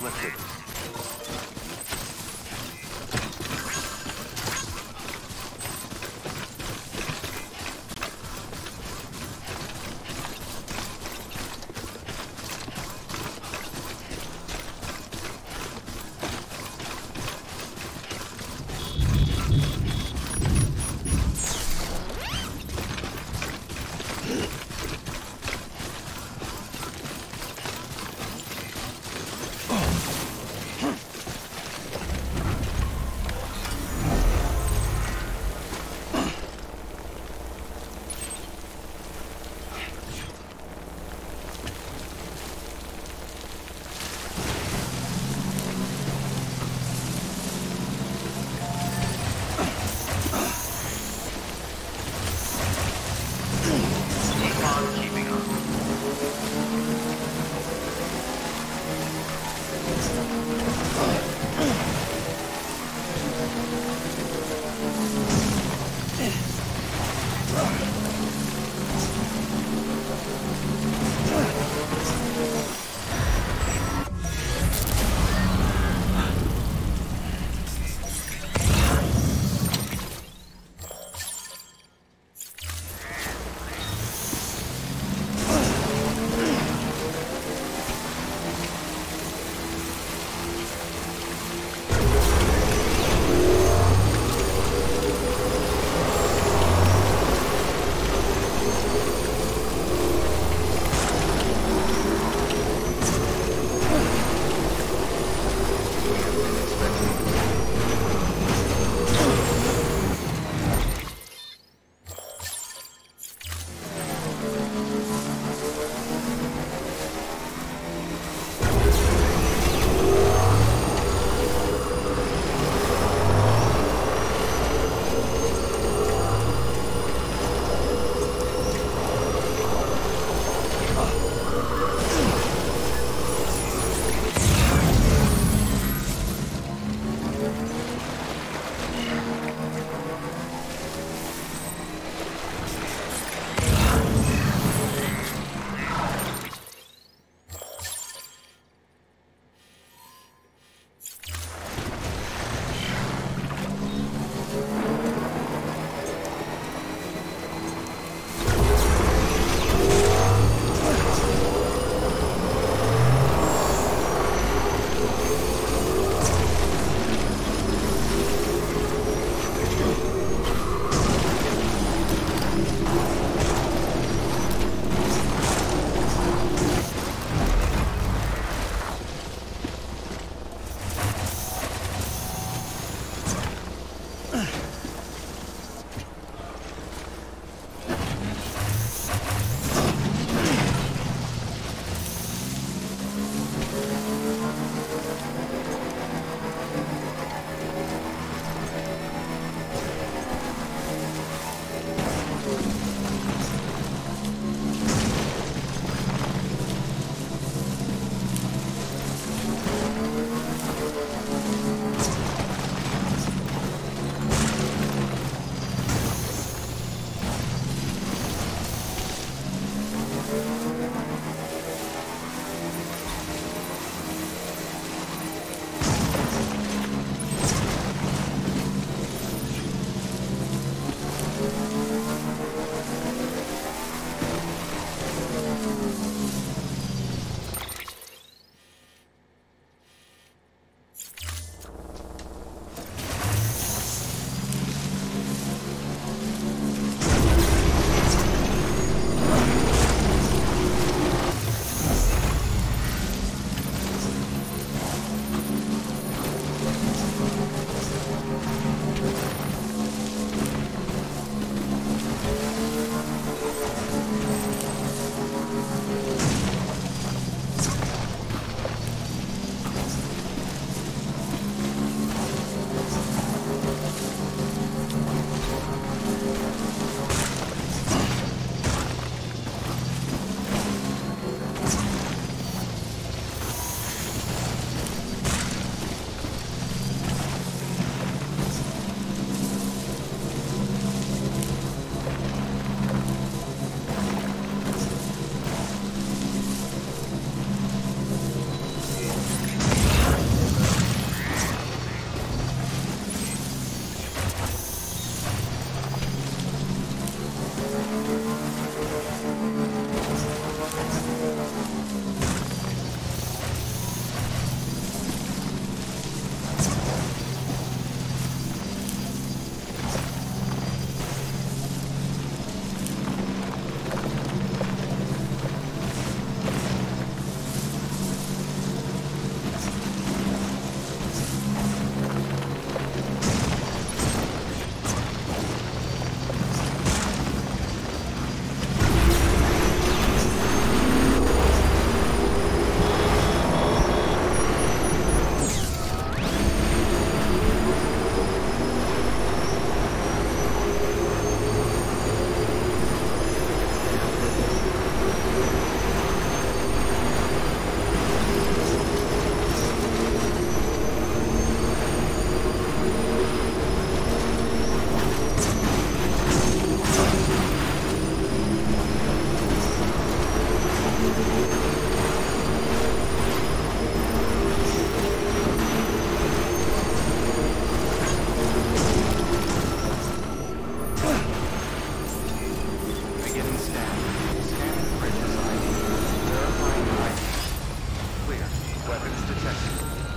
lifted.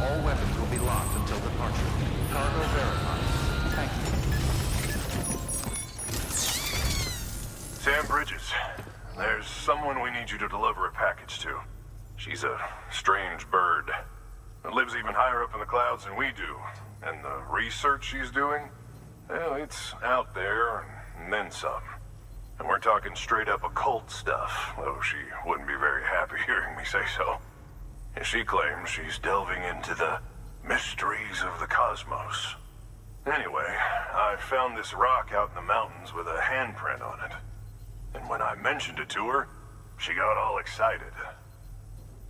All weapons will be locked until departure. Cargo verified. Thank you. Sam Bridges, there's someone we need you to deliver a package to. She's a strange bird. It lives even higher up in the clouds than we do. And the research she's doing, well, it's out there and then some. And we're talking straight up occult stuff, though she wouldn't be very happy hearing me say so. And she claims she's delving into the mysteries of the cosmos. Anyway, I found this rock out in the mountains with a handprint on it. And when I mentioned it to her, she got all excited.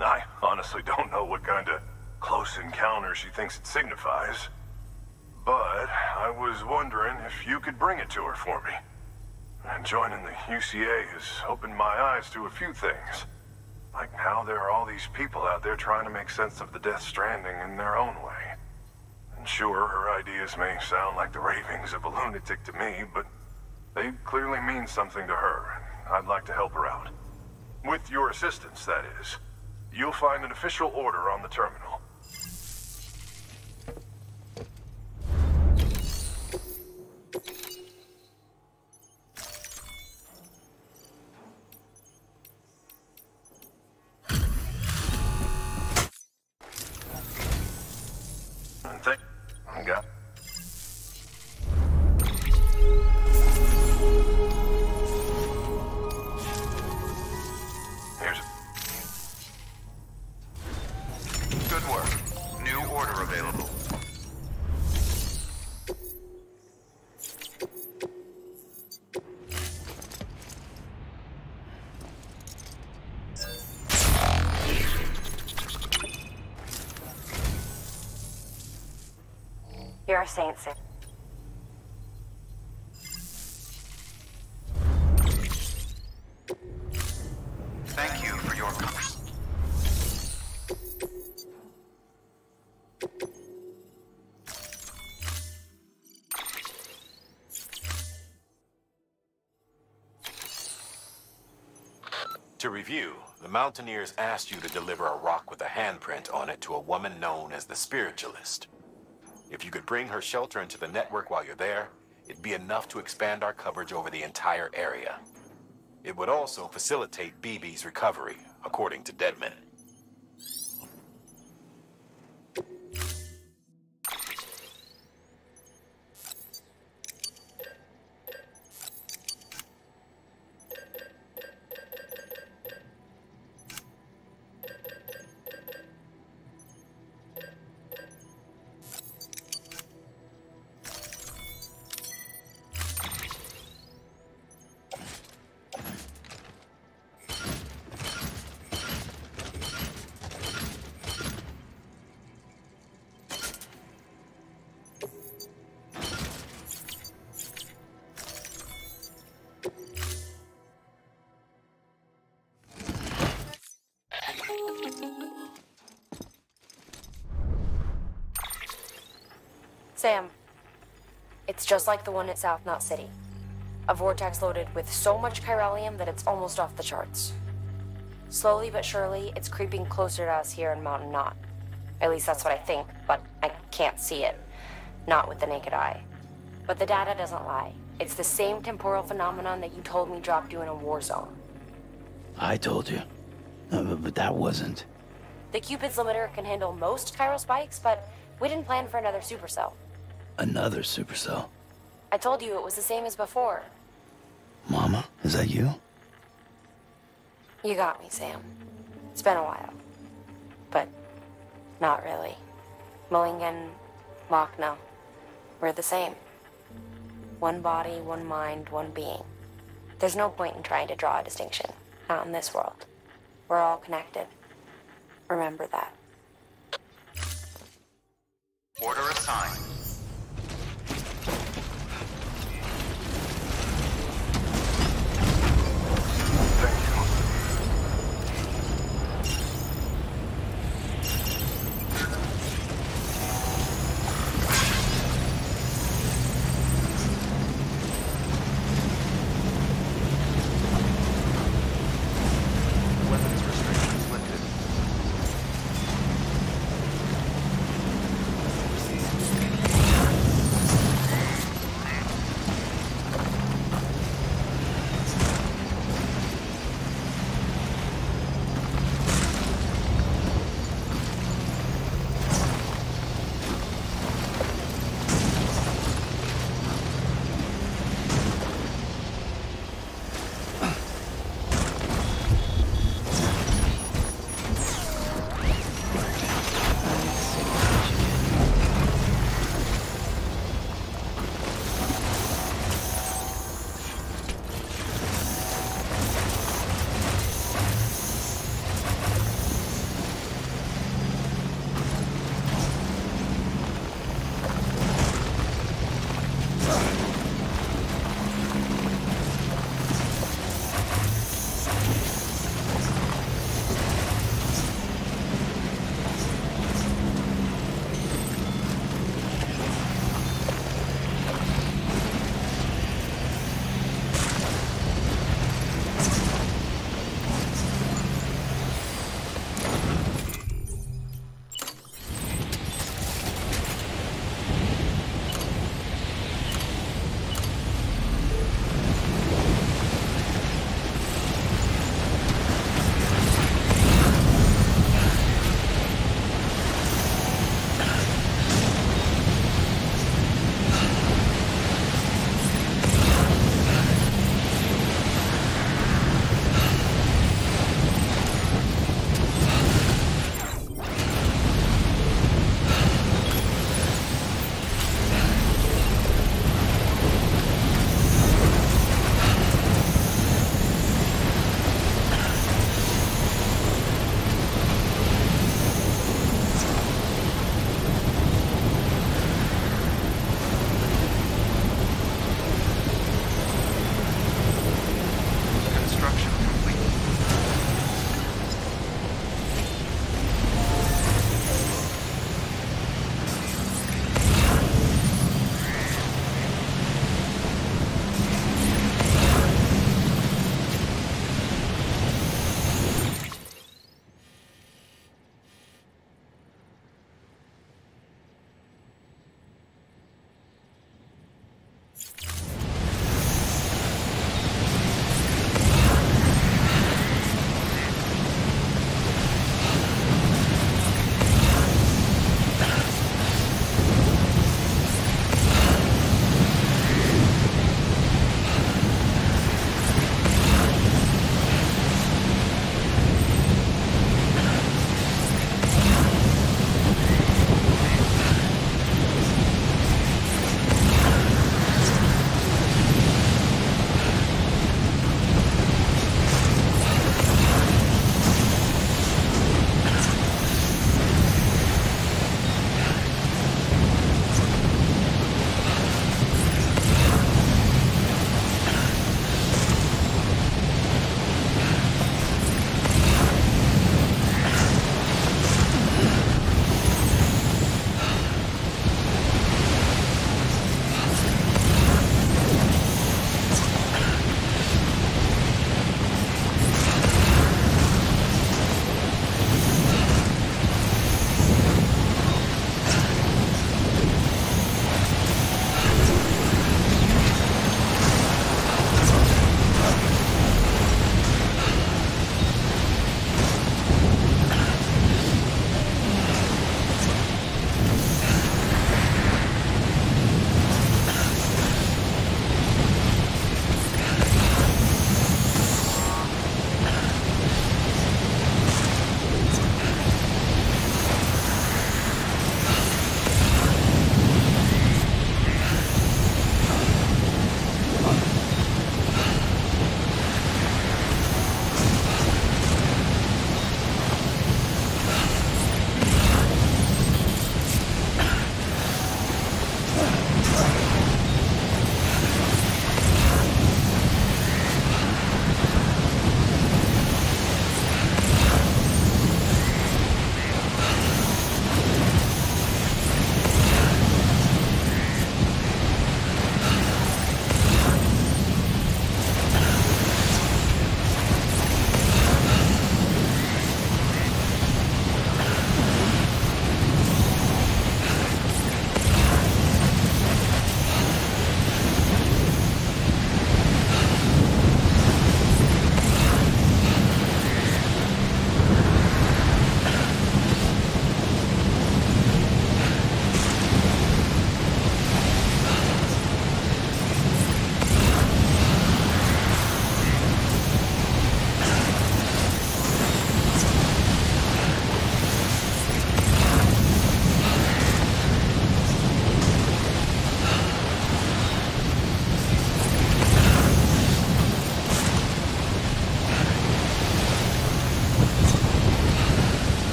I honestly don't know what kind of close encounter she thinks it signifies. But I was wondering if you could bring it to her for me. And joining the UCA has opened my eyes to a few things. Like how there are all these people out there trying to make sense of the Death Stranding in their own way. And sure, her ideas may sound like the ravings of a lunatic to me, but they clearly mean something to her, and I'd like to help her out. With your assistance, that is. You'll find an official order on the terminal. Good work. New order available. You're a saint, Sam. Thank you for your To review, the Mountaineers asked you to deliver a rock with a handprint on it to a woman known as the Spiritualist. If you could bring her shelter into the network while you're there, it'd be enough to expand our coverage over the entire area. It would also facilitate BB's recovery, according to Deadman. Sam, it's just like the one at South Knot City. A vortex loaded with so much chiralium that it's almost off the charts. Slowly but surely, it's creeping closer to us here in Mountain Knot. At least that's what I think, but I can't see it. Not with the naked eye. But the data doesn't lie. It's the same temporal phenomenon that you told me dropped you in a war zone. I told you. But that wasn't. The Cupid's limiter can handle most chiral spikes, but we didn't plan for another supercell. Another supercell? I told you it was the same as before. Mama, is that you? You got me, Sam. It's been a while. But not really. Malingen, Lochna, we're the same. One body, one mind, one being. There's no point in trying to draw a distinction. Not in this world. We're all connected. Remember that. order assigned.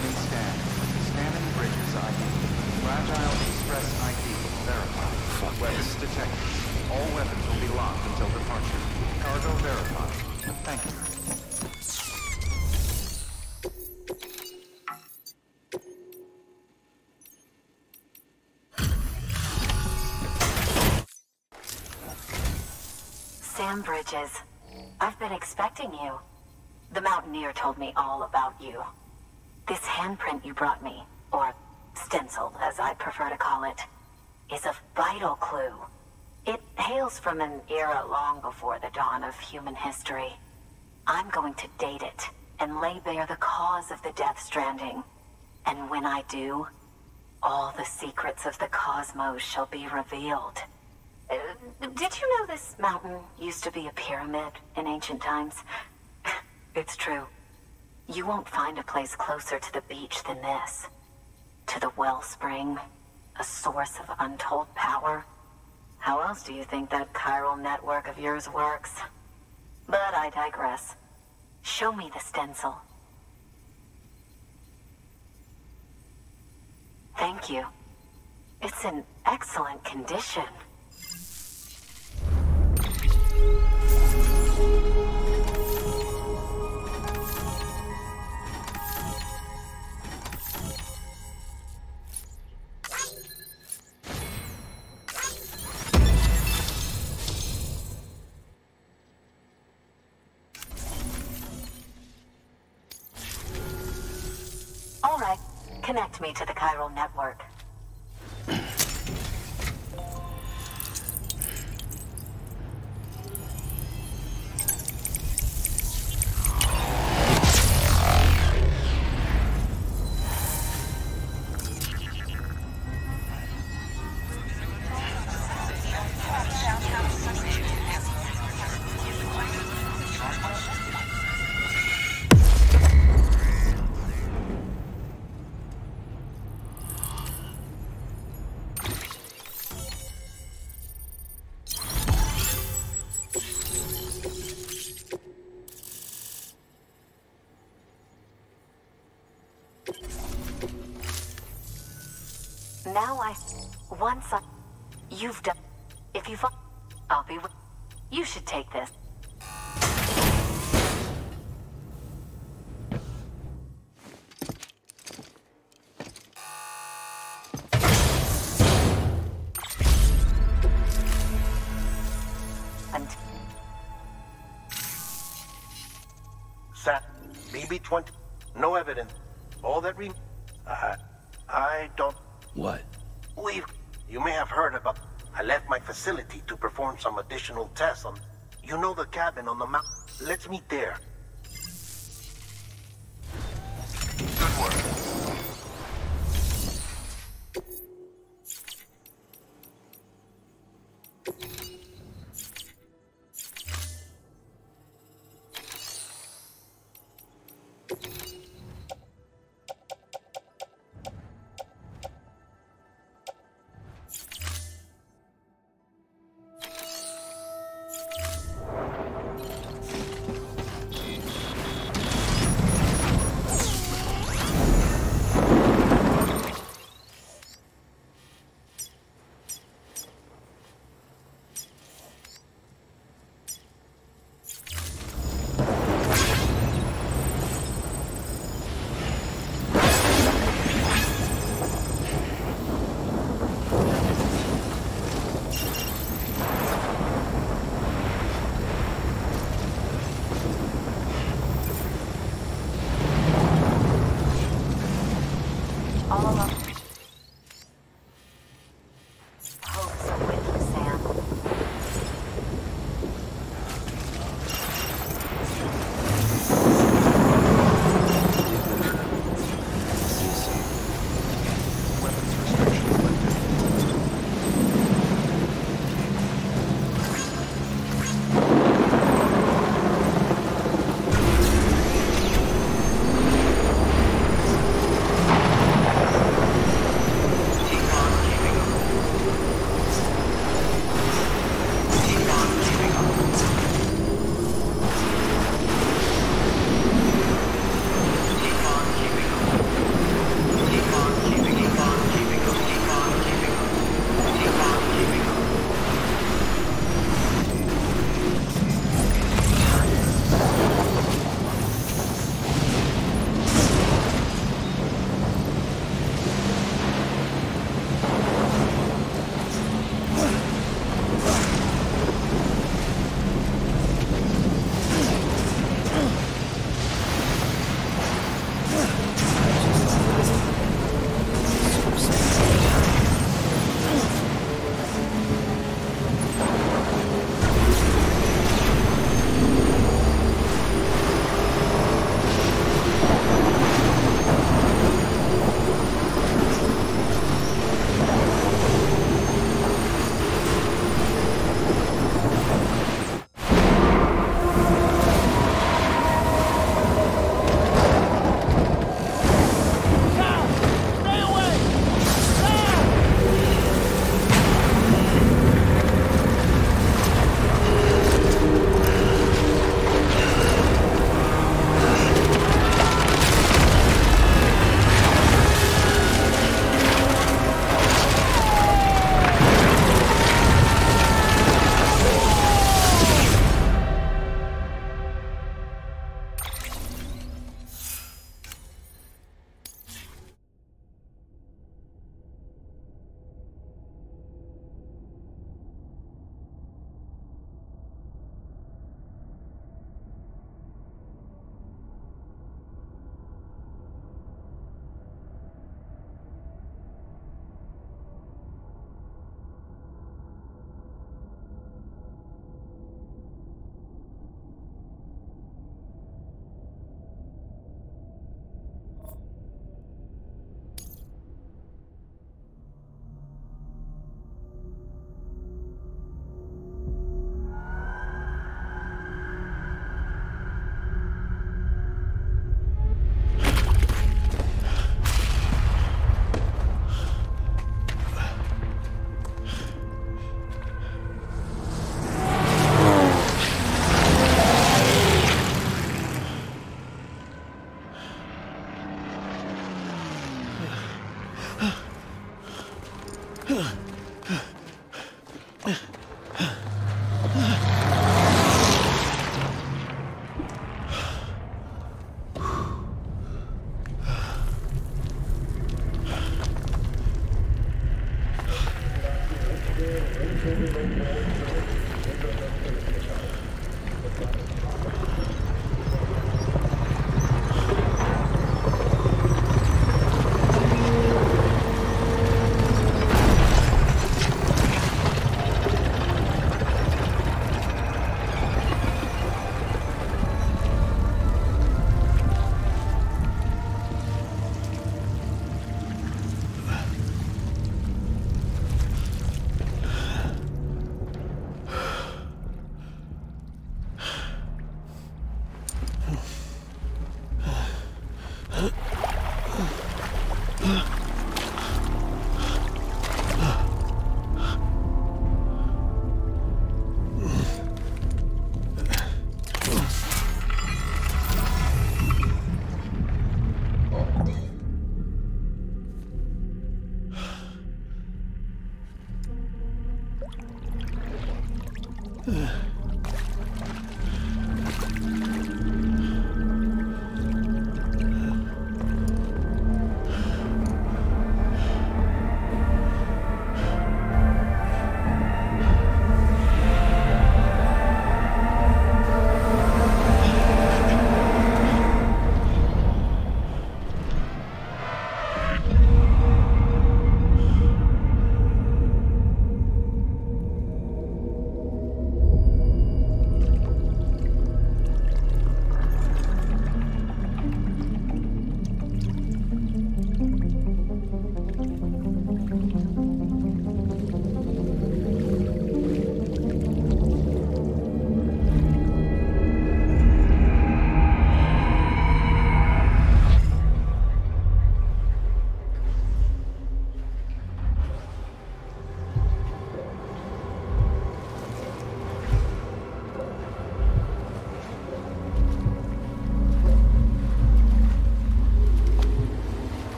Beginning scan. Scanning bridges ID. Fragile Express ID verified. Weapons detected. All weapons will be locked until departure. Cargo verified. Thank you. Sam Bridges, I've been expecting you. The Mountaineer told me all about you. This handprint you brought me, or stencil as I prefer to call it, is a vital clue. It hails from an era long before the dawn of human history. I'm going to date it and lay bare the cause of the Death Stranding. And when I do, all the secrets of the cosmos shall be revealed. Did you know this mountain used to be a pyramid in ancient times? It's true. You won't find a place closer to the beach than this. To the wellspring, a source of untold power. How else do you think that chiral network of yours works? But I digress. Show me the stencil. Thank you. It's in excellent condition. All right, connect me to the chiral network. You've done. If you find, I'll be with. You should take this. And Sat, BB-20, no evidence. All that I don't. What? You may have heard about. I left my facility to perform some additional tests on. You know the cabin on the mountain. Let's meet there. Good work.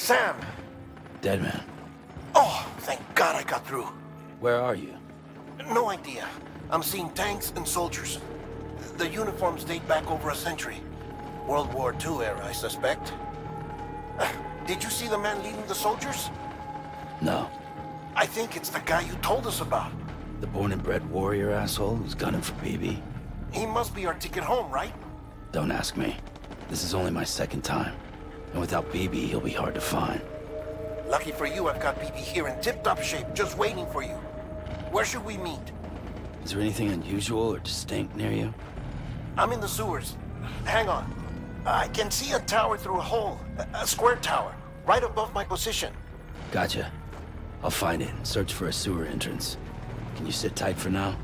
Sam! Dead man. Oh, thank God I got through. Where are you? No idea. I'm seeing tanks and soldiers. The uniforms date back over a century. World War II era, I suspect. Did you see the man leading the soldiers? No. I think it's the guy you told us about. The born and bred warrior asshole who's gunning for BB? He must be our ticket home, right? Don't ask me. This is only my second time. And without BB, he'll be hard to find. Lucky for you, I've got BB here in tip-top shape, just waiting for you. Where should we meet? Is there anything unusual or distinct near you? I'm in the sewers. Hang on. I can see a tower through a hole. A square tower, right above my position. Gotcha. I'll find it and search for a sewer entrance. Can you sit tight for now?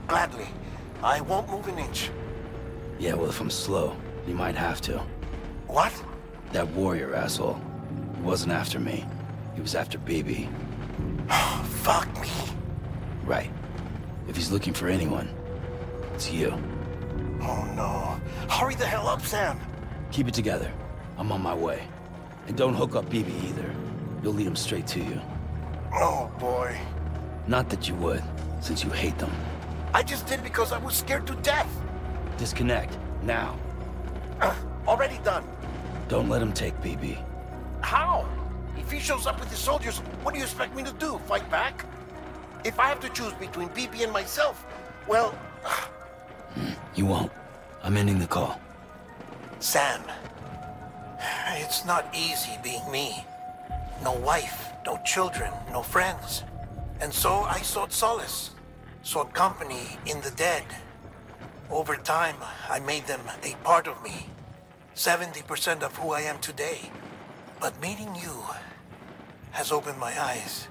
Gladly. I won't move an inch. Yeah, well, if I'm slow, you might have to. What? That warrior asshole. He wasn't after me. He was after BB. Fuck me. Right. If he's looking for anyone, it's you. Oh no. Hurry the hell up, Sam. Keep it together. I'm on my way. And don't hook up BB either. You'll lead him straight to you. Oh boy. Not that you would, since you hate them. I just did because I was scared to death. Disconnect, now. Already done. Don't let him take BB. How? If he shows up with his soldiers, what do you expect me to do? Fight back? If I have to choose between BB and myself, well... You won't. I'm ending the call. Sam, it's not easy being me. No wife, no children, no friends. And so I sought solace, sought company in the dead. Over time, I made them a part of me. 70% of who I am today. But meeting you has opened my eyes.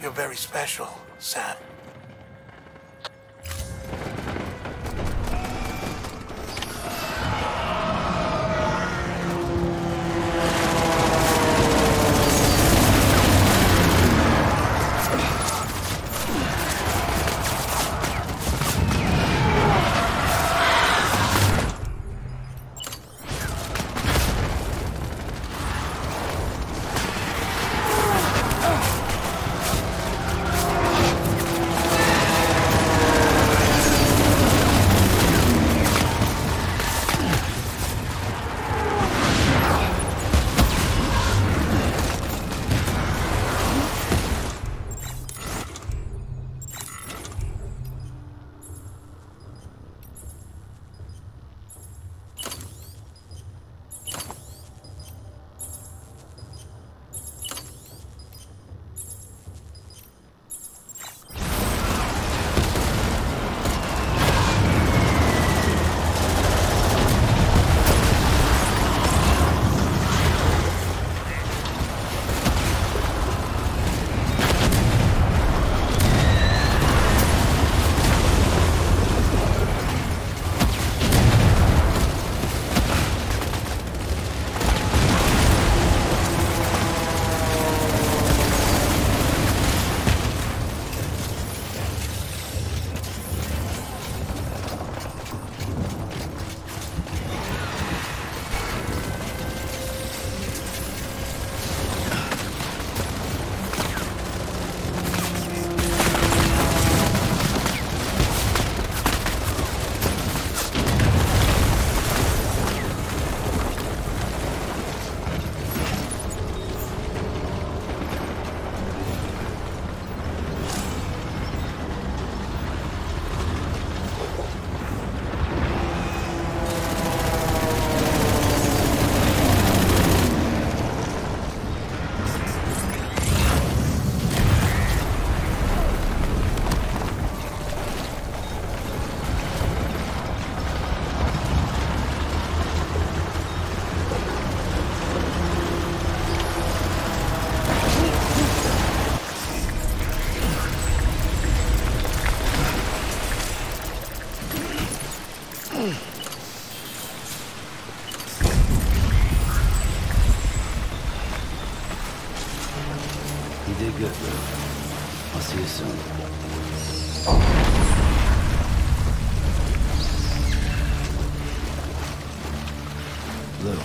You're very special, Sam. You did good, Lou. I'll see you soon. Lou.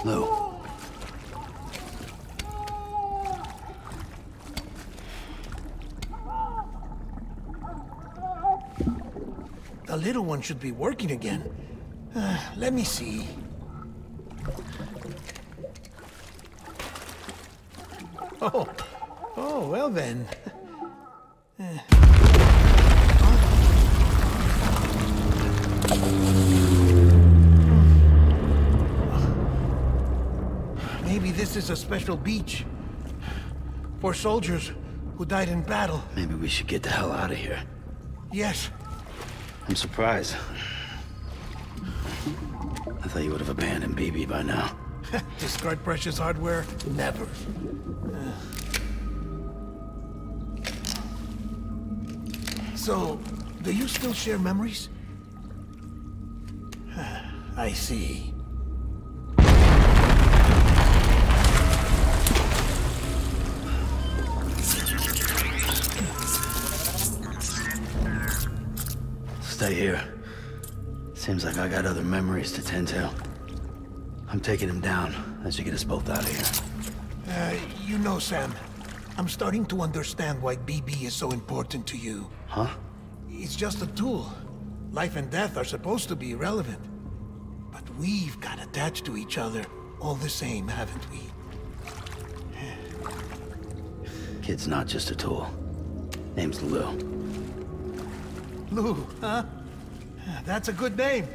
Lou. The little one should be working again. Let me see. Oh, well then. Maybe this is a special beach for soldiers who died in battle. Maybe we should get the hell out of here. Yes. I'm surprised. I thought you would have abandoned BB by now. Discard precious hardware? Never. So, do you still share memories? I see. Stay here. Seems like I got other memories to tend to. I'm taking him down as you get us both out of here. You know, Sam, I'm starting to understand why BB is so important to you. Huh? It's just a tool. Life and death are supposed to be irrelevant. But we've got attached to each other all the same, haven't we? Kid's not just a tool. Name's Lou. Lou, huh? That's a good name.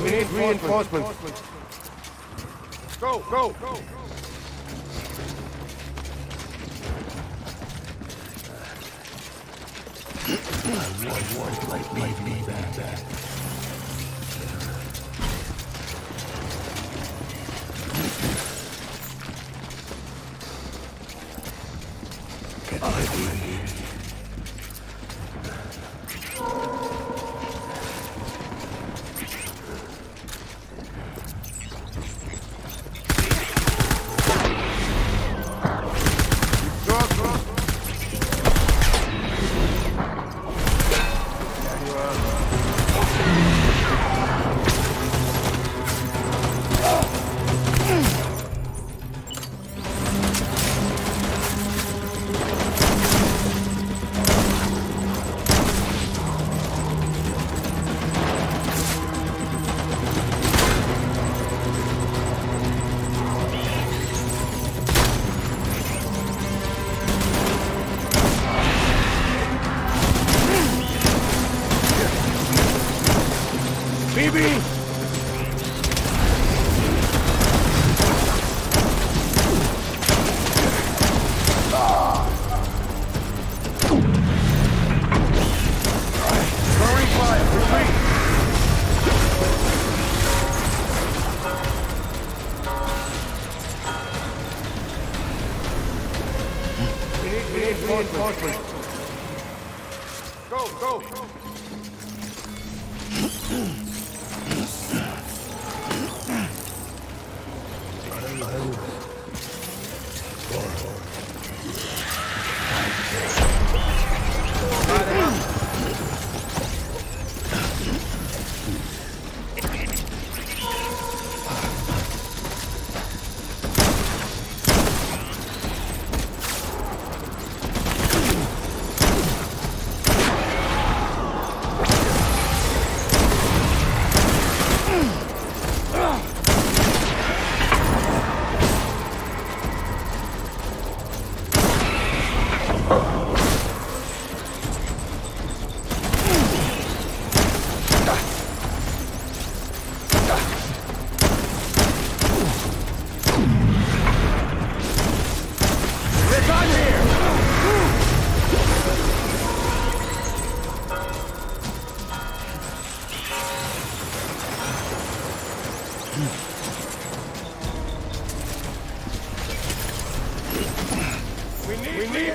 We need reinforcements. Go, go, go.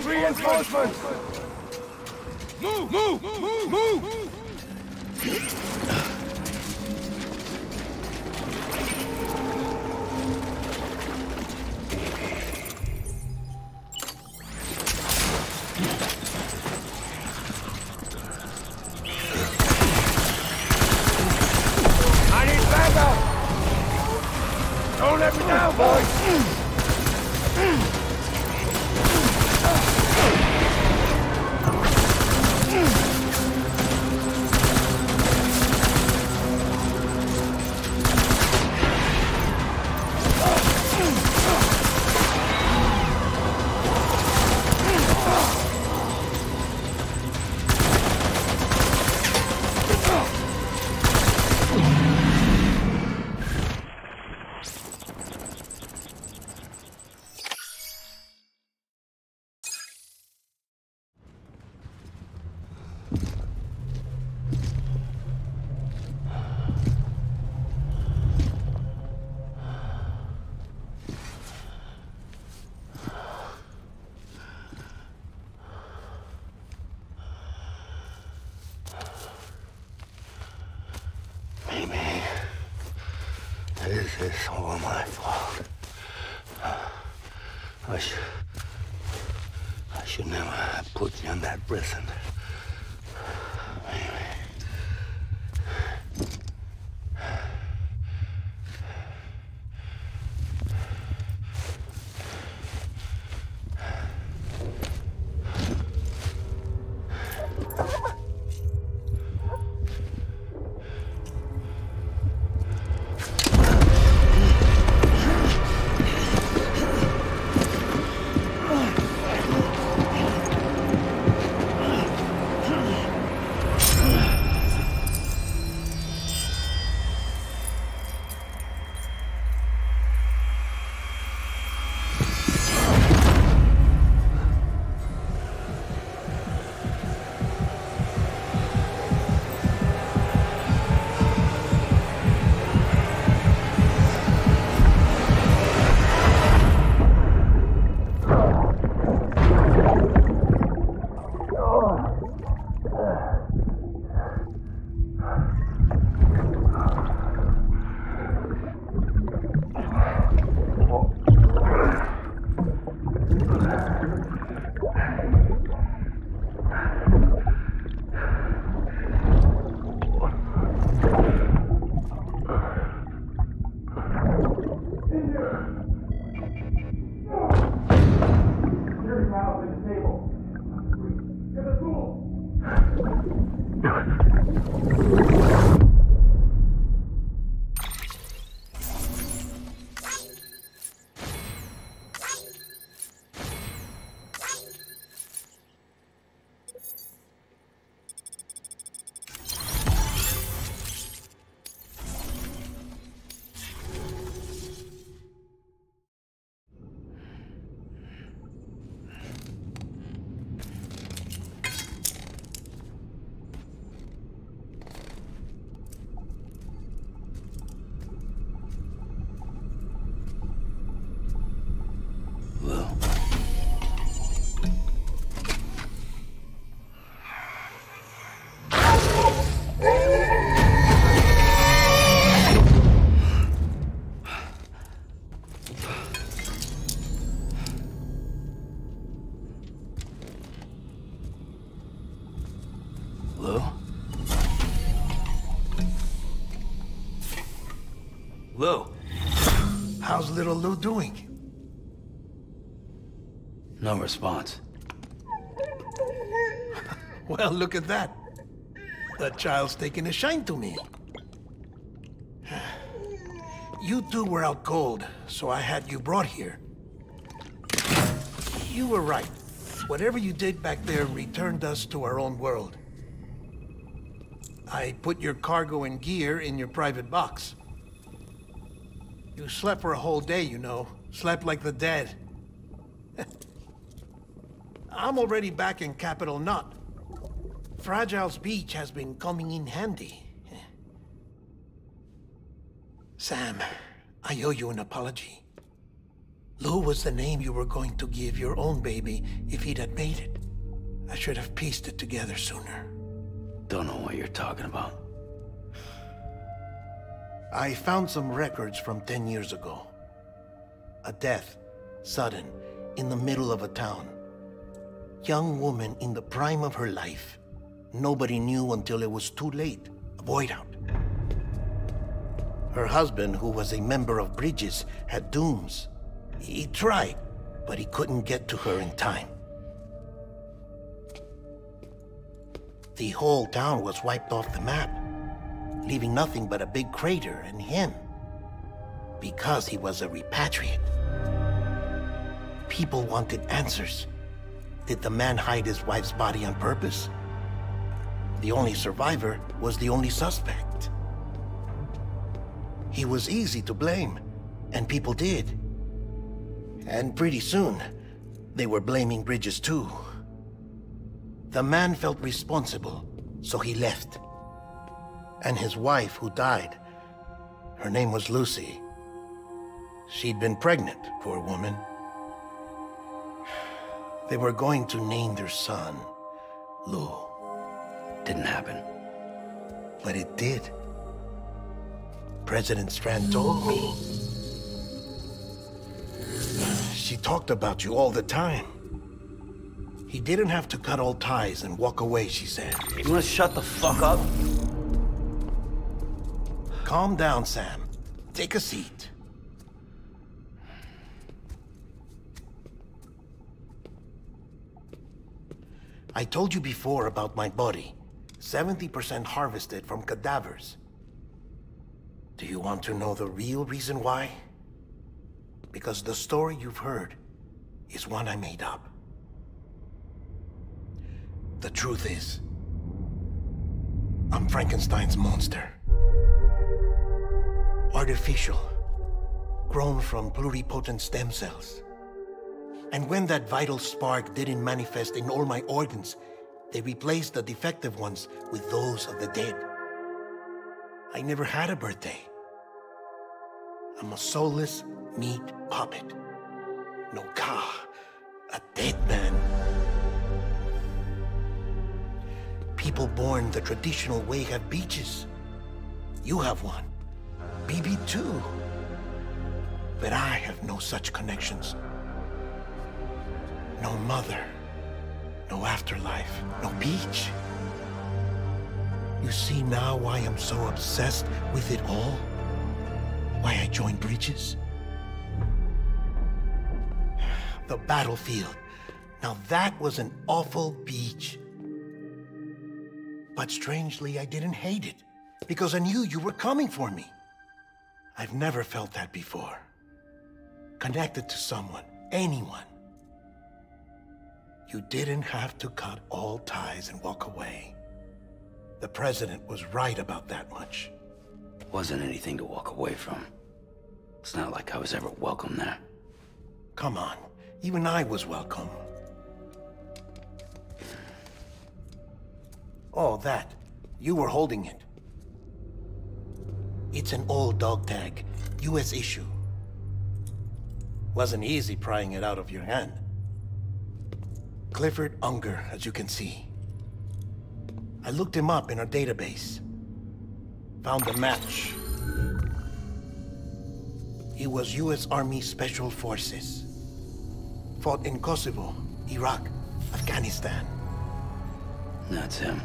Reinforcements! Move! Move! Move! Move! I need backup! Don't let me down, boys! This is all my fault. I should never have put you in that prison. little Lou doing? No response. Well, look at that. The child's taking a shine to me. You two were out cold, so I had you brought here. You were right. Whatever you did back there returned us to our own world. I put your cargo and gear in your private box. You slept for a whole day, you know. Slept like the dead. I'm already back in Capital Knot. Fragile's beach has been coming in handy. Sam, I owe you an apology. Lou was the name you were going to give your own baby if he'd had made it. I should have pieced it together sooner. Don't know what you're talking about. I found some records from 10 years ago. A death, sudden, in the middle of a town. Young woman in the prime of her life. Nobody knew until it was too late. A void out. Her husband, who was a member of Bridges, had dooms. He tried, but he couldn't get to her in time. The whole town was wiped off the map, leaving nothing but a big crater and him. Because he was a repatriate. People wanted answers. Did the man hide his wife's body on purpose? The only survivor was the only suspect. He was easy to blame, and people did. And pretty soon, they were blaming Bridges too. The man felt responsible, so he left. And his wife, who died, her name was Lucy. She'd been pregnant, poor woman. They were going to name their son Lou. Didn't happen. But it did. President Strand told me. She talked about you all the time. He didn't have to cut all ties and walk away, she said. You wanna shut the fuck up? Calm down, Sam. Take a seat. I told you before about my body. 70% harvested from cadavers. Do you want to know the real reason why? Because the story you've heard is one I made up. The truth is, I'm Frankenstein's monster. Artificial, grown from pluripotent stem cells. And when that vital spark didn't manifest in all my organs, they replaced the defective ones with those of the dead. I never had a birthday. I'm a soulless meat puppet. No ka, a dead man. People born the traditional way have beaches. You have one. BB too. But I have no such connections. No mother. No afterlife. No beach. You see now why I'm so obsessed with it all? Why I joined Bridges? The battlefield. Now that was an awful beach. But strangely, I didn't hate it. Because I knew you were coming for me. I've never felt that before. Connected to someone, anyone. You didn't have to cut all ties and walk away. The president was right about that much. Wasn't anything to walk away from. It's not like I was ever welcome there. Come on, even I was welcome. Oh, that. You were holding it. It's an old dog tag, US issue. Wasn't easy prying it out of your hand. Clifford Unger, as you can see. I looked him up in our database. Found a match. He was US Army Special Forces. Fought in Kosovo, Iraq, Afghanistan. That's him.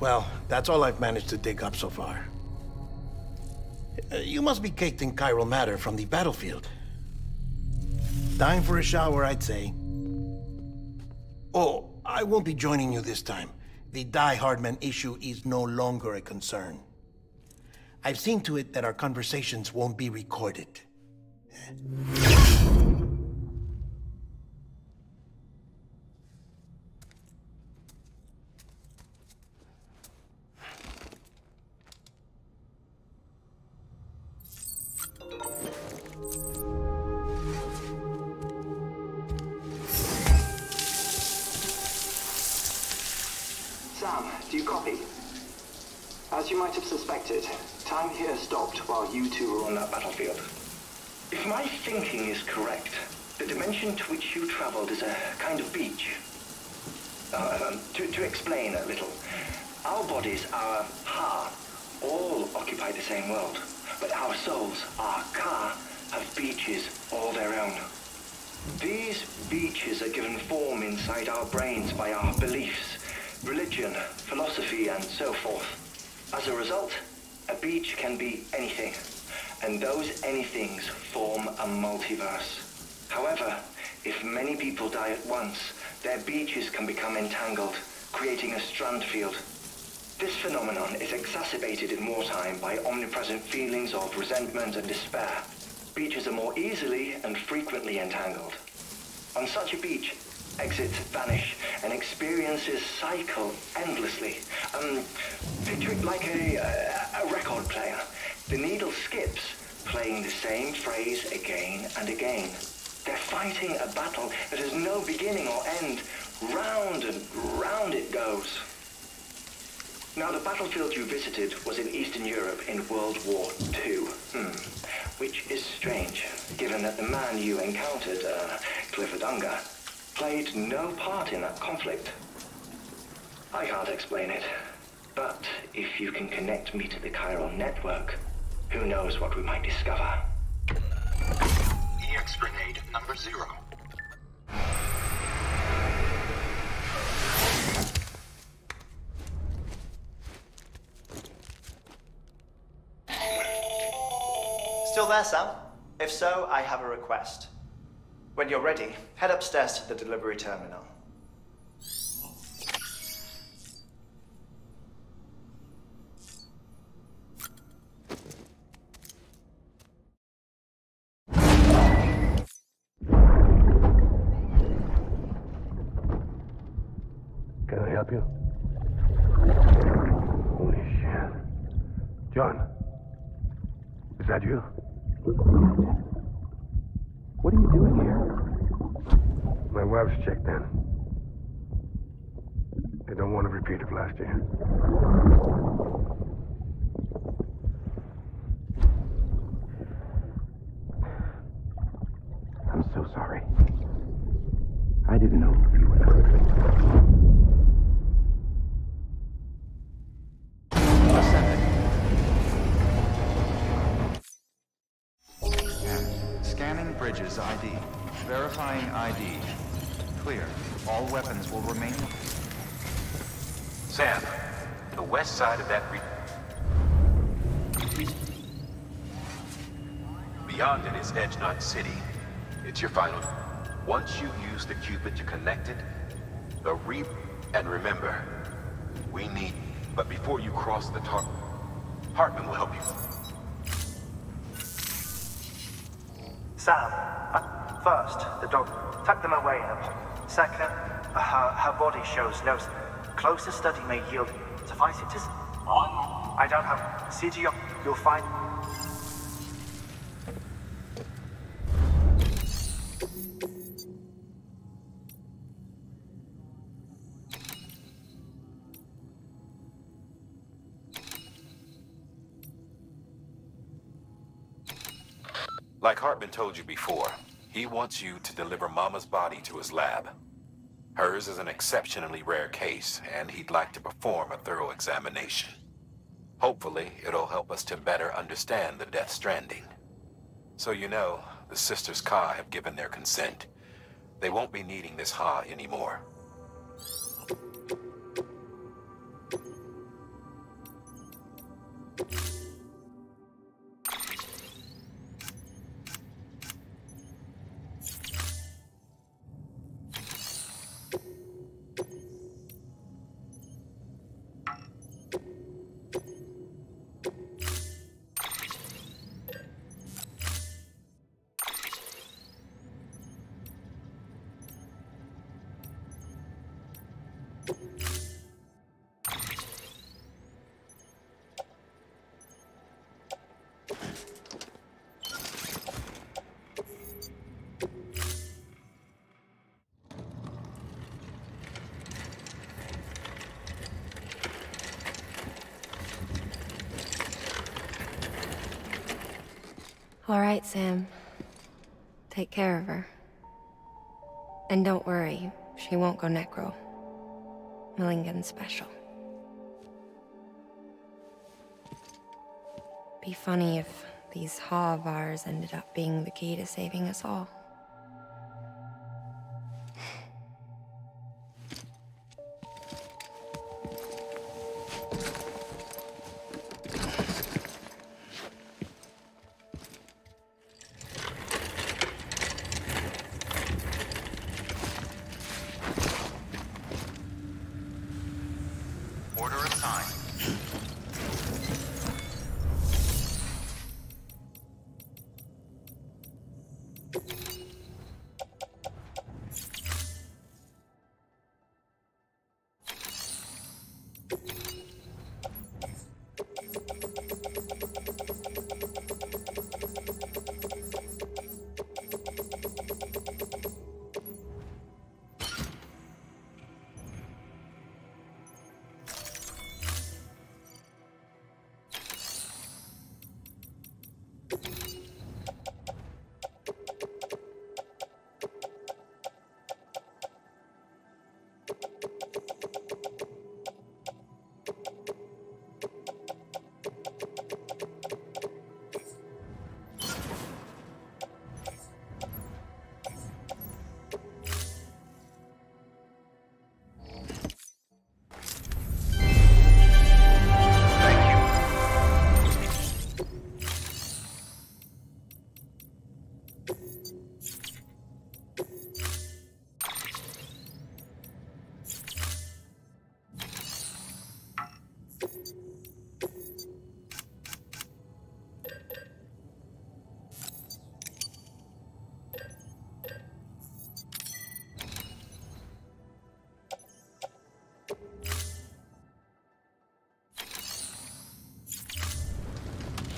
Well, that's all I've managed to dig up so far. You must be caked in chiral matter from the battlefield. Time for a shower, I'd say. Oh, I won't be joining you this time. The Die Hardman issue is no longer a concern. I've seen to it that our conversations won't be recorded. Sam, do you copy? As you might have suspected, time here stopped while you two were on that battlefield. If my thinking is correct, the dimension to which you traveled is a kind of beach. To explain a little, our bodies, our ha, all occupy the same world, but our souls, our ka, have beaches all their own. These beaches are given form inside our brains by our beliefs, religion, philosophy, and so forth. As a result, a beach can be anything, and those anythings form a multiverse. However, if many people die at once, their beaches can become entangled, creating a strand field. This phenomenon is exacerbated in wartime by omnipresent feelings of resentment and despair. Beaches are more easily and frequently entangled. On such a beach, exits vanish and experiences cycle endlessly. Picture it like a record player. The needle skips, playing the same phrase again and again. They're fighting a battle that has no beginning or end. Round and round it goes. Now, the battlefield you visited was in Eastern Europe in World War II. Which is strange, given that the man you encountered, Clifford Unger, played no part in that conflict. I can't explain it, but if you can connect me to the chiral network, who knows what we might discover. EX grenade number 0. Still there, Sam? If so, I have a request. When you're ready, head upstairs to the delivery terminal. Can I help you? Holy shit. John, is that you? What are you doing here? My wife's checked in. They don't want to repeat of last year. I'm so sorry. I didn't know you were Scanning bridges ID. Verifying ID. Clear. All weapons will remain. Sam, the west side of that beyond it is Edge Knot City. It's your final. Once you use the Cupid to connect it, and remember, we need. But before you cross the Hartman will help you. Sam, first, the dog. Tuck them away in a pot. Second, her body shows no. Closer study may yield. Suffice it to say. I don't have. CG, you'll find. Like Hartman told you before, he wants you to deliver Mama's body to his lab. Hers is an exceptionally rare case, and he'd like to perform a thorough examination. Hopefully, it'll help us to better understand the Death Stranding. So you know, the Sisters Ka have given their consent. They won't be needing this Ha anymore. All right, Sam. Take care of her. And don't worry, she won't go necro. Millingen's special. Be funny if these Ha of ours ended up being the key to saving us all. Order assigned.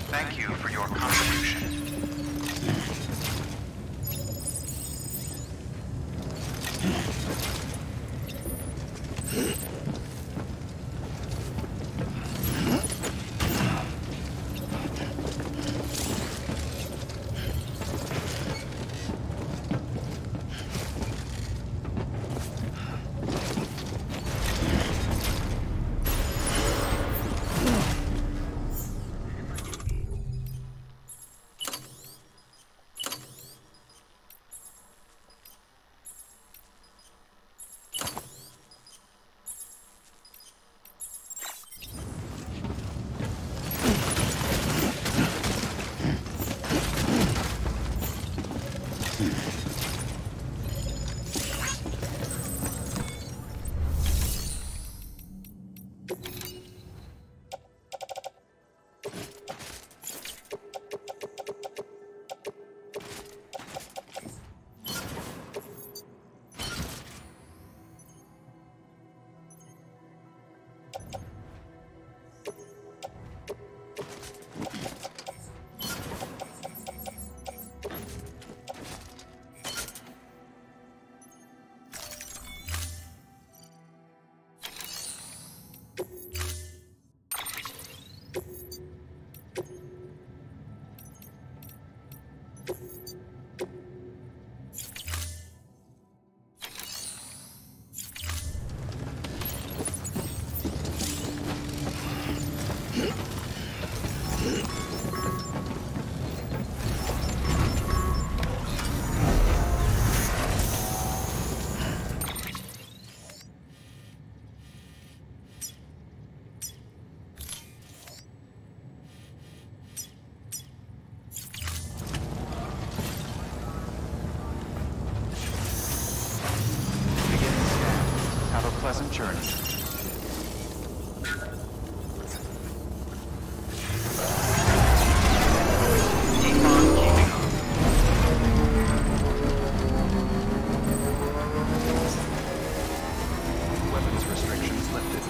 Thank you for your contribution. Pleasant journey. Keep on keeping on. Weapons restrictions lifted.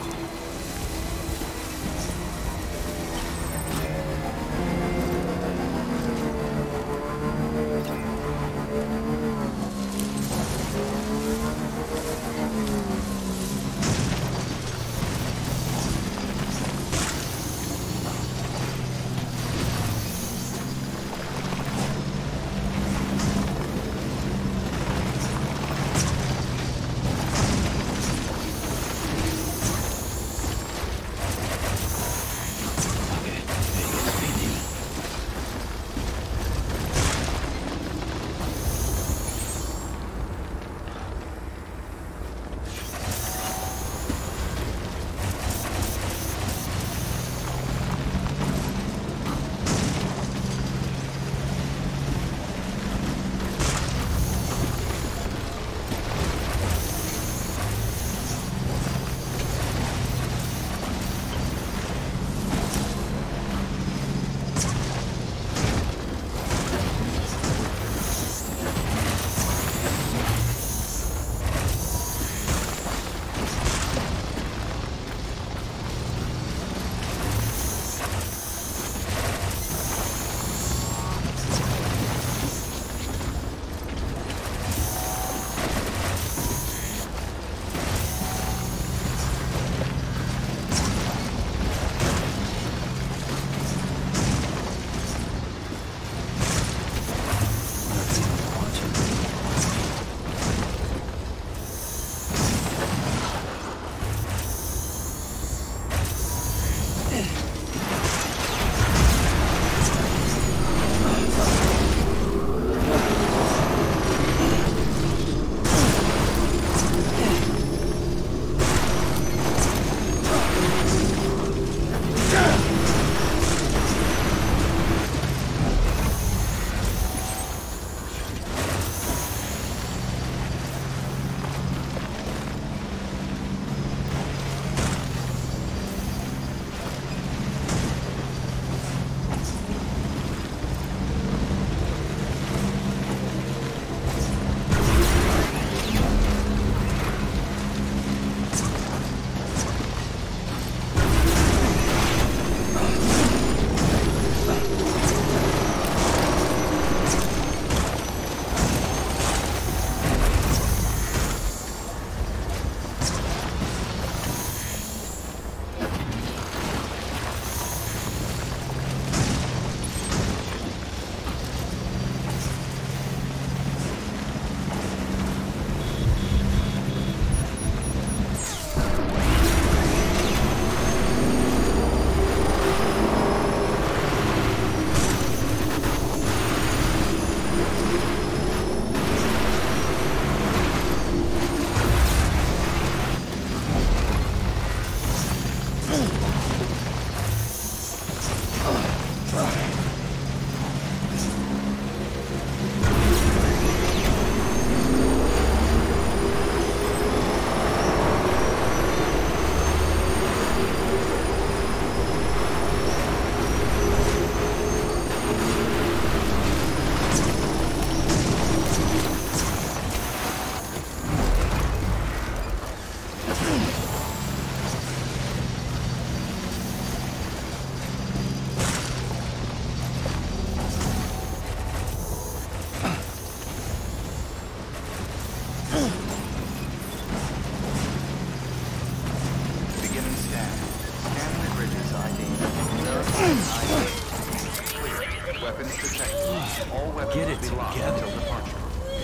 locked until departure.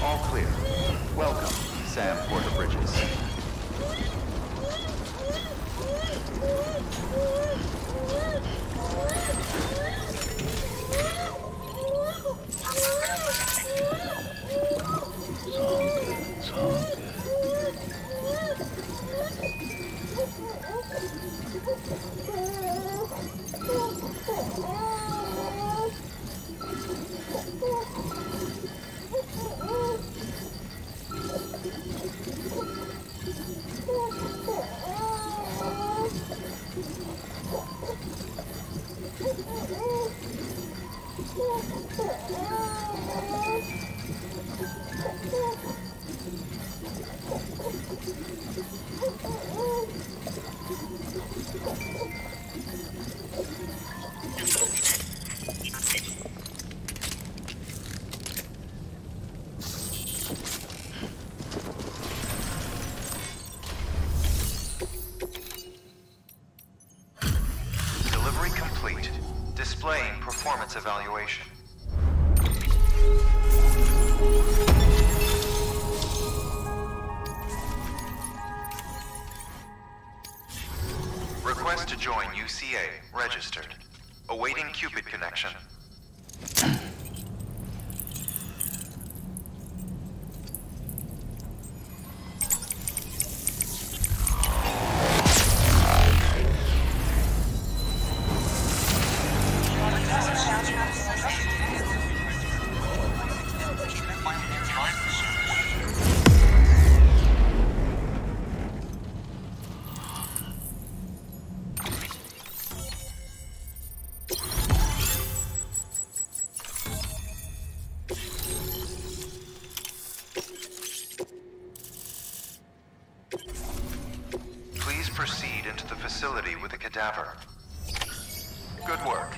All clear. Welcome, Sam Porter Bridges. Displaying performance evaluation. Request to join UCA. Registered. Awaiting Cupid connection. Please proceed into the facility with the cadaver. Good work.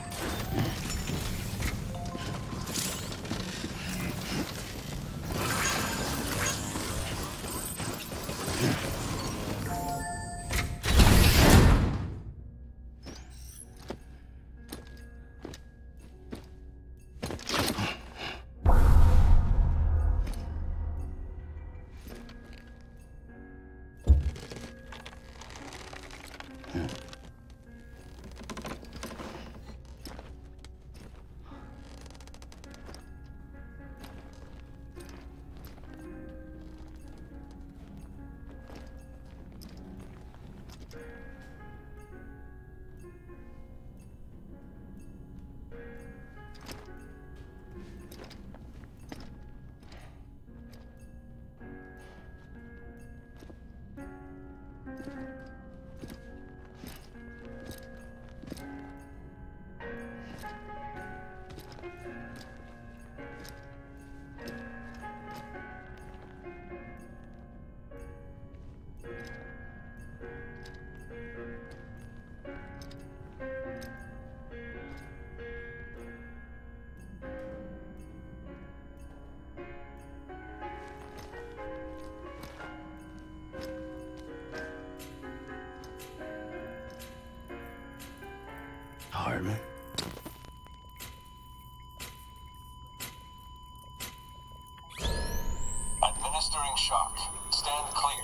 Hardman. Administering shock. Stand clear.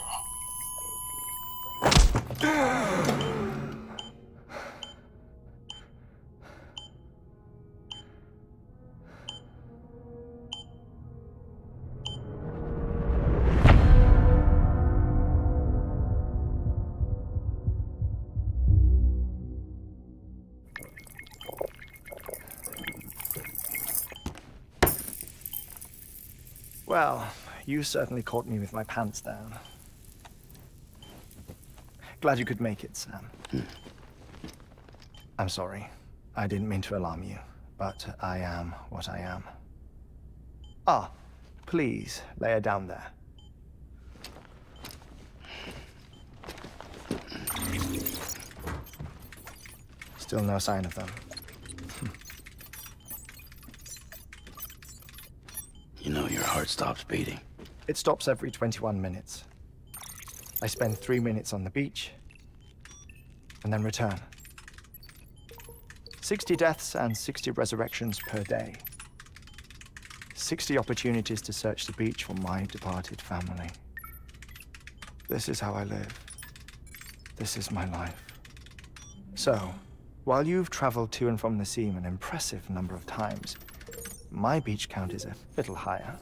Well, you certainly caught me with my pants down. Glad you could make it, Sam. I'm sorry. I didn't mean to alarm you, but I am what I am. Ah, please, lay her down there. Still no sign of them. You know your heart stops beating. It stops every 21 minutes. I spend 3 minutes on the beach, and then return. 60 deaths and 60 resurrections per day. 60 opportunities to search the beach for my departed family. This is how I live. This is my life. So, while you've traveled to and from the seam an impressive number of times, my beach count is a little higher.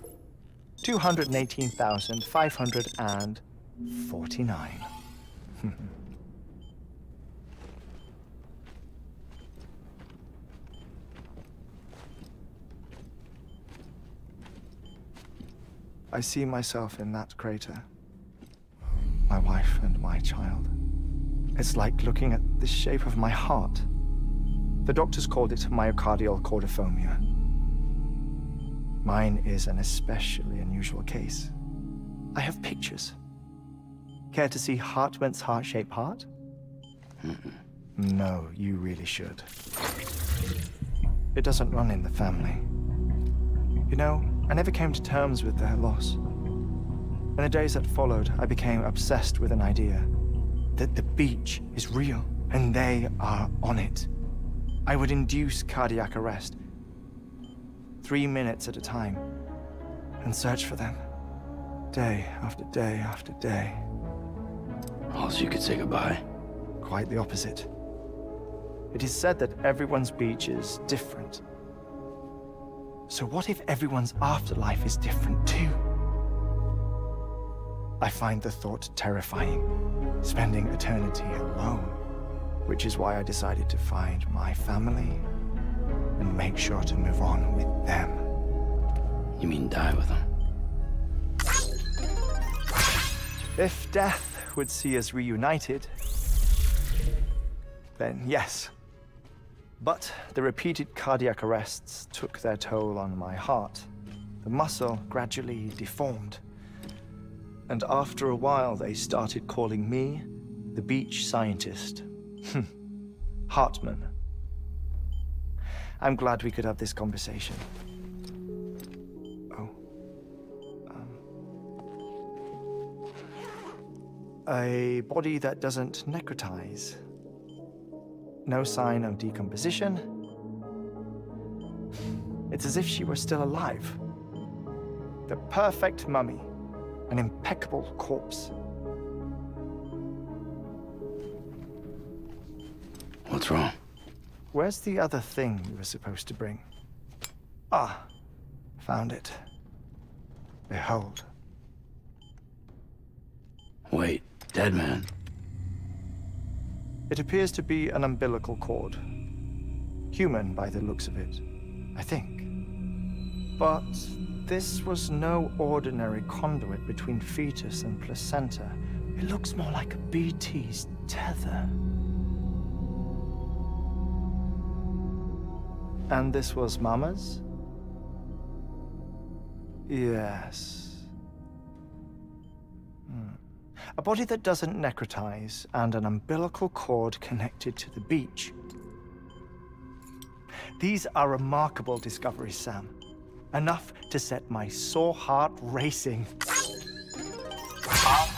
218,549. I see myself in that crater. My wife and my child. It's like looking at the shape of my heart. The doctors called it myocardial chordophobia. Mine is an especially unusual case. I have pictures. Care to see Hartman's heart-shaped heart? No, you really should. It doesn't run in the family. You know, I never came to terms with their loss. In the days that followed, I became obsessed with an idea that the beach is real, and they are on it. I would induce cardiac arrest, 3 minutes at a time, and search for them, day after day after day. Also, you could say goodbye. Quite the opposite. It is said that everyone's beach is different. So what if everyone's afterlife is different too? I find the thought terrifying, spending eternity alone, which is why I decided to find my family and make sure to move on with them. You mean die with them? If death would see us reunited, then yes. But the repeated cardiac arrests took their toll on my heart. The muscle gradually deformed. And after a while, they started calling me the beach scientist. Hartman. I'm glad we could have this conversation. Oh. A body that doesn't necrotize. No sign of decomposition. It's as if she were still alive. The perfect mummy. An impeccable corpse. What's wrong? Where's the other thing you were supposed to bring? Ah, found it. Behold. Wait, dead man? It appears to be an umbilical cord. Human by the looks of it, I think. But this was no ordinary conduit between fetus and placenta. It looks more like a BT's tether. And this was Mama's? Yes. A body that doesn't necrotize and an umbilical cord connected to the beach. These are remarkable discoveries, Sam. Enough to set my sore heart racing. 5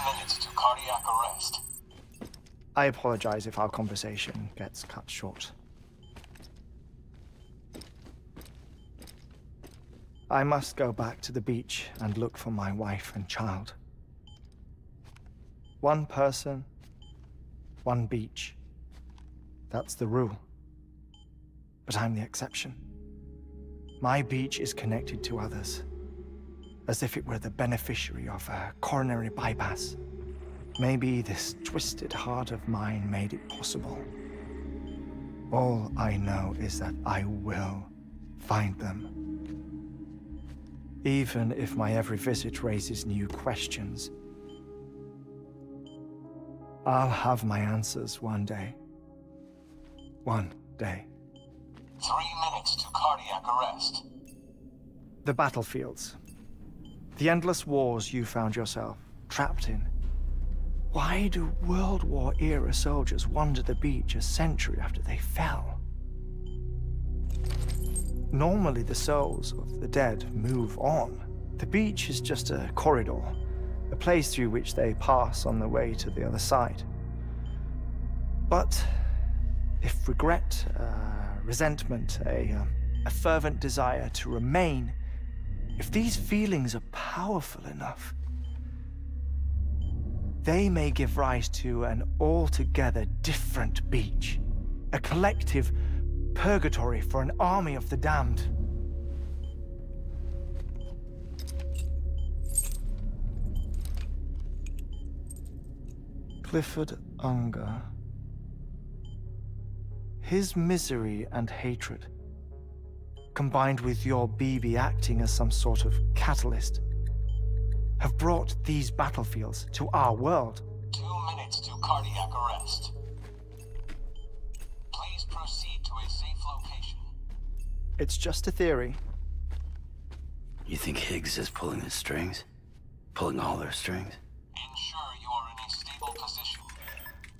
minutes to cardiac arrest. I apologize if our conversation gets cut short. I must go back to the beach and look for my wife and child. One person, one beach. That's the rule. But I'm the exception. My beach is connected to others, as if it were the beneficiary of a coronary bypass. Maybe this twisted heart of mine made it possible. All I know is that I will find them. Even if my every visit raises new questions, I'll have my answers one day. One day. 3 minutes to cardiac arrest. The battlefields. The endless wars you found yourself trapped in. Why do World War-era soldiers wander the beach a century after they fell? Normally, the souls of the dead move on. The beach is just a corridor, a place through which they pass on the way to the other side. But if regret, resentment, a fervent desire to remain If these feelings are powerful enough, they may give rise to an altogether different beach. A collective purgatory for an army of the damned. Clifford Unger. His misery and hatred, combined with your BB acting as some sort of catalyst, have brought these battlefields to our world. 2 minutes to cardiac arrest. Please proceed to a safe location. It's just a theory. You think Higgs is pulling the strings? Pulling all their strings? Ensure you are in a stable position.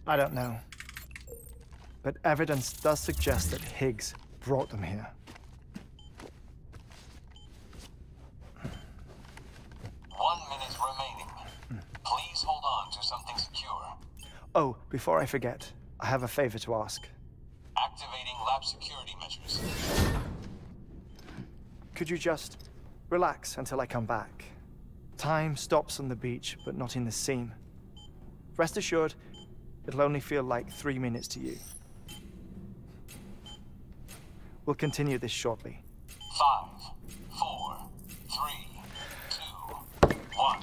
I don't know. But evidence does suggest that Higgs brought them here. 1 minute remaining. Please hold on to something secure. Oh, before I forget, I have a favor to ask. Activating lab security measures. Could you just relax until I come back? Time stops on the beach, but not in the scene. Rest assured, it'll only feel like 3 minutes to you. We'll continue this shortly. 5, 4, 3, 2, 1.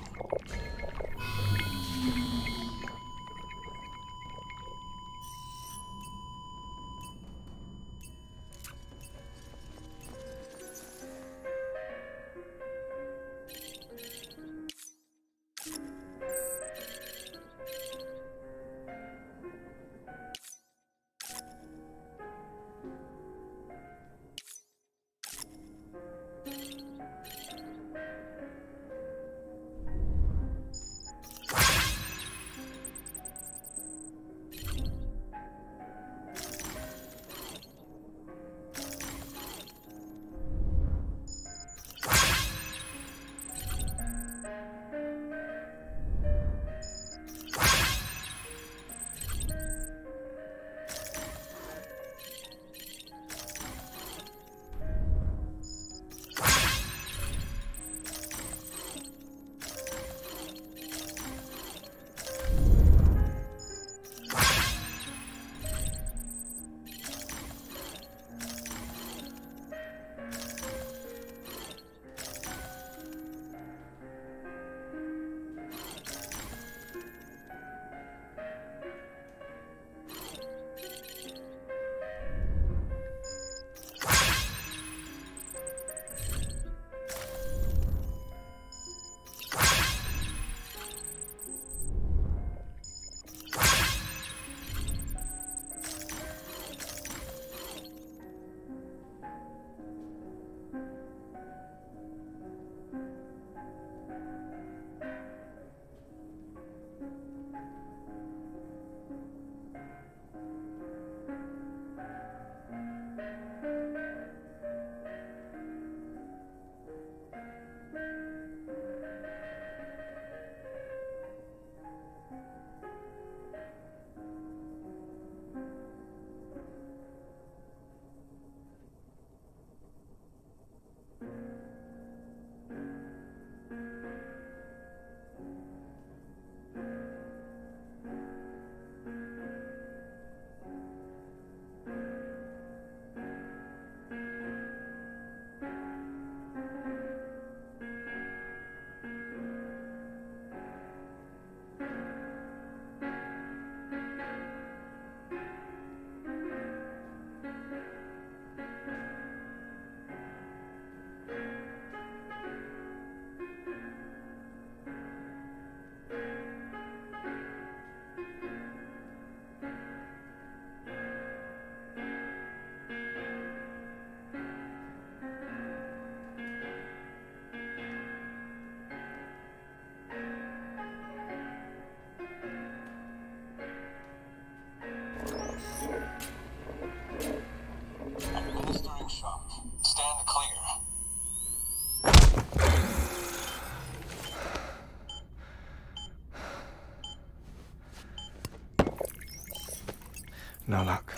No luck.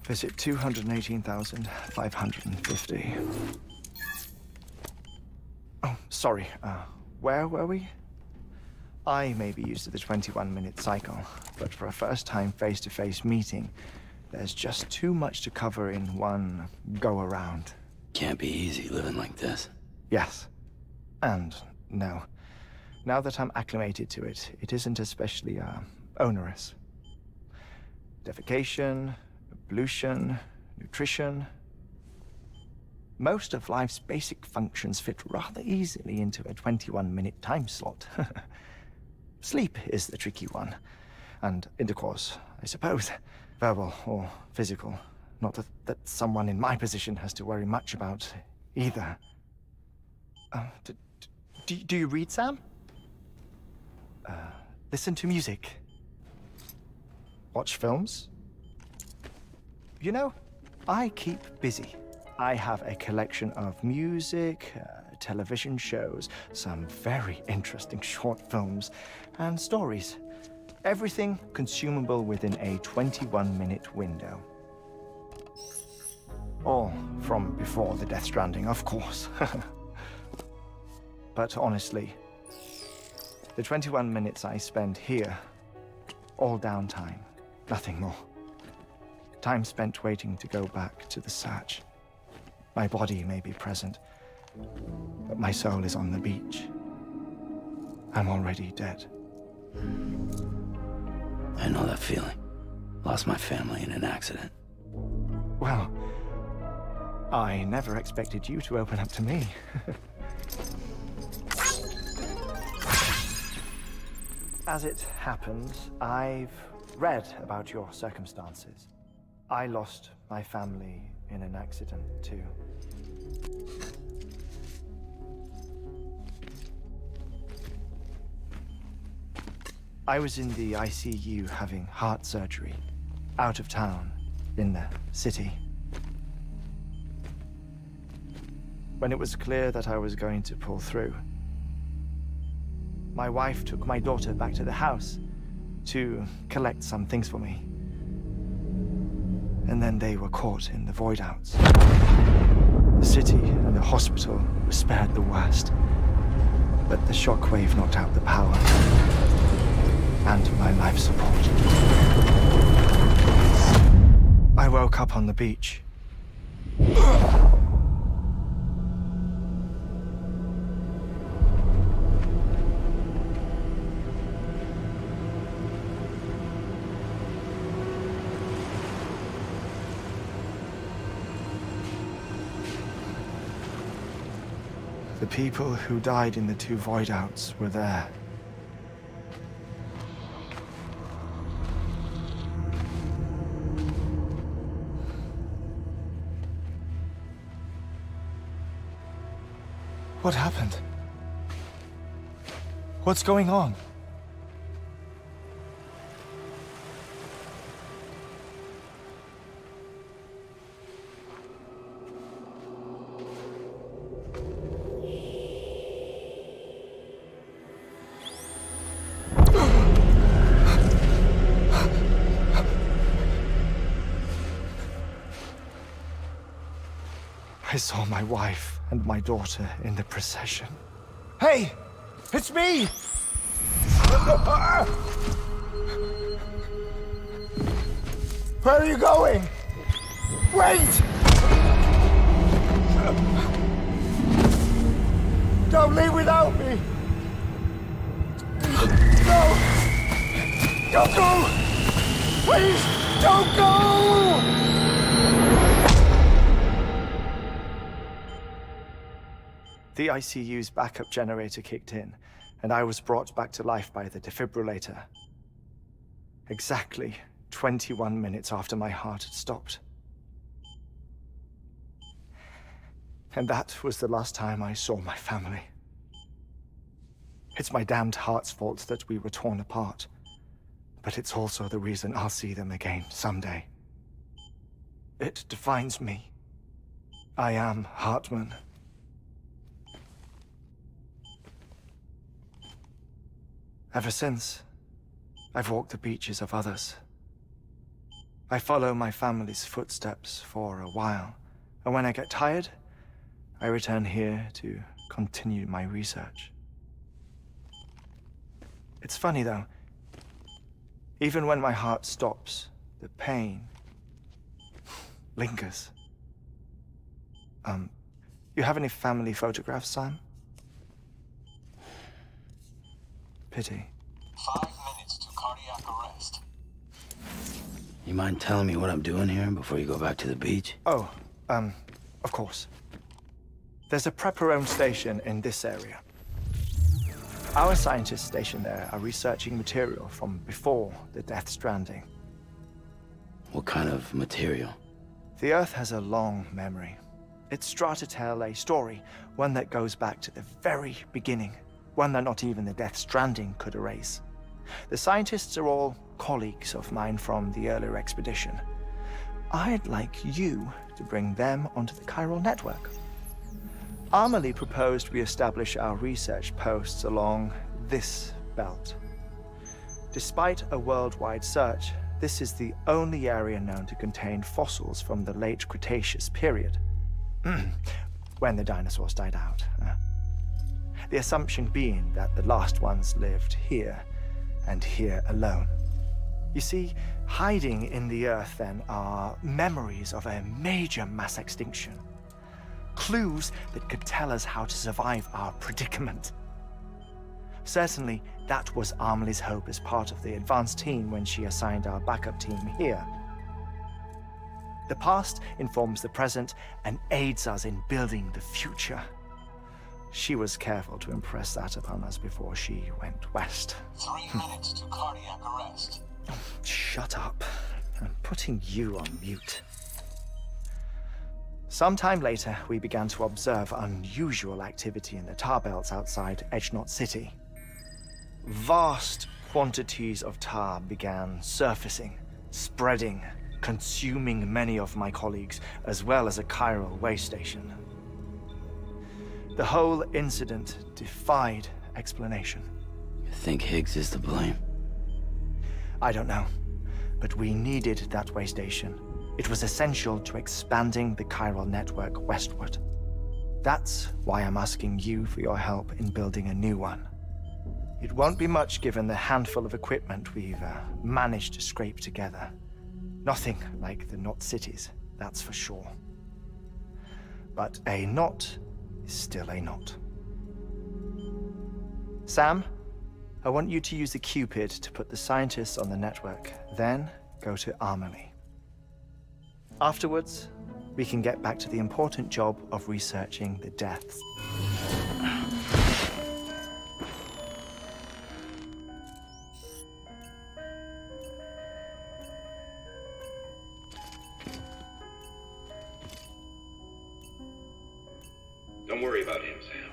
Visit 218,550. Oh, sorry. Where were we? I may be used to the 21-minute cycle, but for a first-time face-to-face meeting, there's just too much to cover in one go-around. Can't be easy living like this. Yes. And no. Now that I'm acclimated to it, it isn't especially, onerous. Defecation, pollution, nutrition. Most of life's basic functions fit rather easily into a 21-minute time slot. Sleep is the tricky one. And intercourse, I suppose. Verbal or physical. Not that someone in my position has to worry much about either. Do you read, Sam? Listen to music. Watch films? You know, I keep busy. I have a collection of music, television shows, some very interesting short films, and stories. Everything consumable within a 21-minute window. All from before the Death Stranding, of course. But honestly, the 21 minutes I spend here, all downtime, nothing more. Time spent waiting to go back to the search. My body may be present, but my soul is on the beach. I'm already dead. I know that feeling. Lost my family in an accident. Well, I never expected you to open up to me. As it happens, I've read about your circumstances. I lost my family in an accident, too. I was in the ICU having heart surgery, out of town, in the city. When it was clear that I was going to pull through, my wife took my daughter back to the house to collect some things for me. And then they were caught in the void outs. The city and the hospital were spared the worst, but the shockwave knocked out the power and my life support. I woke up on the beach. The people who died in the two void outs were there. What happened? What's going on? I saw my wife and my daughter in the procession. Hey! It's me! Where are you going? Wait! Don't leave without me! No! Don't go! Please, don't go! The ICU's backup generator kicked in, and I was brought back to life by the defibrillator. Exactly 21 minutes after my heart had stopped. And that was the last time I saw my family. It's my damned heart's fault that we were torn apart, but it's also the reason I'll see them again someday. It defines me. I am Hartman. Ever since, I've walked the beaches of others. I follow my family's footsteps for a while, and when I get tired, I return here to continue my research. It's funny, though. Even when my heart stops, the pain lingers. You have any family photographs, Sam? Pity. 5 minutes to cardiac arrest. You mind telling me what I'm doing here before you go back to the beach? Oh, of course. There's a prep-your-own station in this area. Our scientists stationed there are researching material from before the Death Stranding. What kind of material? The Earth has a long memory. It's trying to tell a story, one that goes back to the very beginning, one that not even the Death Stranding could erase. The scientists are all colleagues of mine from the earlier expedition. I'd like you to bring them onto the chiral network. Amelie proposed we establish our research posts along this belt. Despite a worldwide search, this is the only area known to contain fossils from the late Cretaceous period, when the dinosaurs died out. The assumption being that the last ones lived here, and here alone. You see, hiding in the Earth, then, are memories of a major mass extinction. Clues that could tell us how to survive our predicament. Certainly, that was Amelie's hope as part of the advanced team when she assigned our backup team here. The past informs the present and aids us in building the future. She was careful to impress that upon us before she went west. 3 minutes to cardiac arrest. Shut up. I'm putting you on mute. Sometime later, we began to observe unusual activity in the tar belts outside Edgenot City. Vast quantities of tar began surfacing, spreading, consuming many of my colleagues, as well as a chiral way station. The whole incident defied explanation. You think Higgs is to blame? I don't know, but we needed that way station. It was essential to expanding the chiral network westward. That's why I'm asking you for your help in building a new one. It won't be much given the handful of equipment we've managed to scrape together. Nothing like the knot cities, that's for sure. But a knot is still a knot. Sam, I want you to use the Cupid to put the scientists on the network, then go to Amelie. Afterwards, we can get back to the important job of researching the deaths. Don't worry about him, Sam.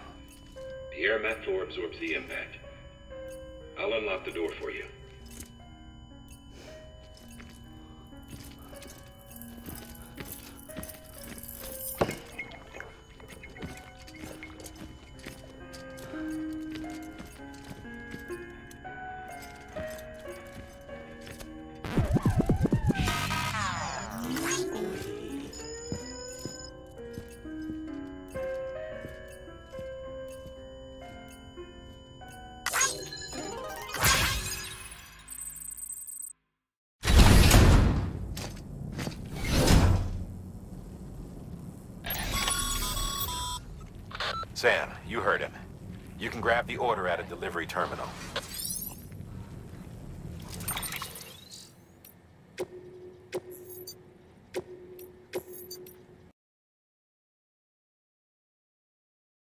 The air mat floor absorbs the impact. I'll unlock the door for you. Sam, you heard him. You can grab the order at a delivery terminal.